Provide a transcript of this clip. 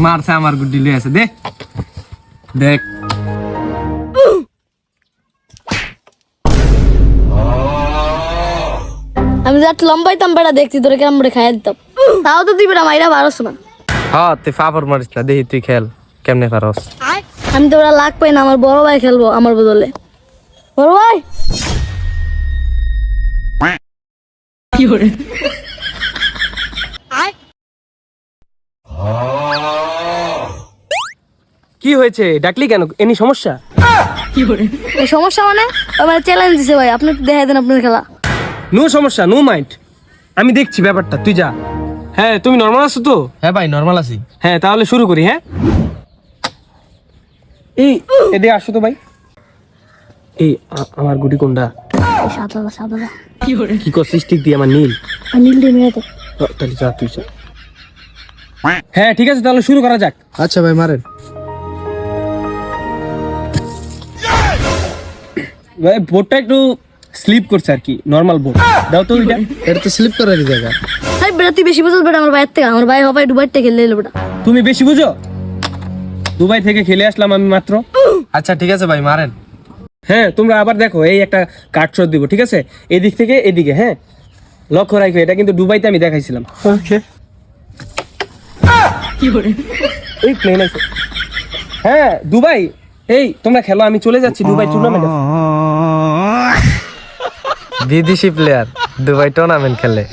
মারছে আমার গুড্ডি লয়ে আছে দে দেখ আমি যা লম্বাইতাম বেড়া দেখছি তোরে কেমন করে খাইয়া দিতাম তাও তো তুই বেড়া মাইরা পারস না হ্যাঁ তুই ফাফর মারিস না দেখি তুই খেল কেমনে পারস আমি তো ওরা লাগ পাই না আমার বড় ভাই খেলবো আমার বদলে বড় ভাই কি করে কি হয়েছে ডাকলি কেন এনি সমস্যা কি করে এই সমস্যা মানে আমার চ্যালেঞ্জ দিছে ভাই আপনি একটু দেখাই দেন আপনার খেলা নো সমস্যা নো মাইন্ড আমি দেখছি ব্যাপারটা তুই যা হ্যাঁ তুমি নর্মাল আছো তো হ্যাঁ ভাই নরমাল আছি। হ্যাঁ তাহলে শুরু করি হ্যাঁ এই এদিকে আসো তো ভাই এই আমার গুটি কোনটা সাদা সাদা কি করছিস ঠিক দিয়ে আমার নীল নীল দিয়ে মেয়ে তো তাহলে যা তুই যা হ্যাঁ ঠিক আছে তাহলে শুরু করা যাক আচ্ছা ভাই মারেন। ভাই বোর্ডটা একটু স্লিপ করছে আর কি নর্মাল বোর্ড দাও তো ওইটা এটা তো স্লিপ করার জায়গা। ভাই বেটা তুই বেশি বুঝছ বেটা আমার ভাইয়ের থেকে আমার ভাই হবে দুবাই থেকে খেলে এলো বেটা তুমি বেশি বুঝো দুবাই থেকে খেলে আসলাম আমি মাত্র আচ্ছা ঠিক আছে ভাই মারেন। হ্যাঁ তোমরা আবার দেখো এই একটা কাট শট দিব ঠিক আছে এদিক থেকে এদিকে হ্যাঁ লক্ষ্য রাখো এটা কিন্তু দুবাইতে আমি দেখাইছিলাম ওকে ওই প্লেন আছে হ্যাঁ দুবাই এই তোমরা খেলো আমি চলে যাচ্ছি দুবাই টুর্নামেন্টে বিদেশি প্লেয়ার দুবাই টুর্নামেন্ট খেলে।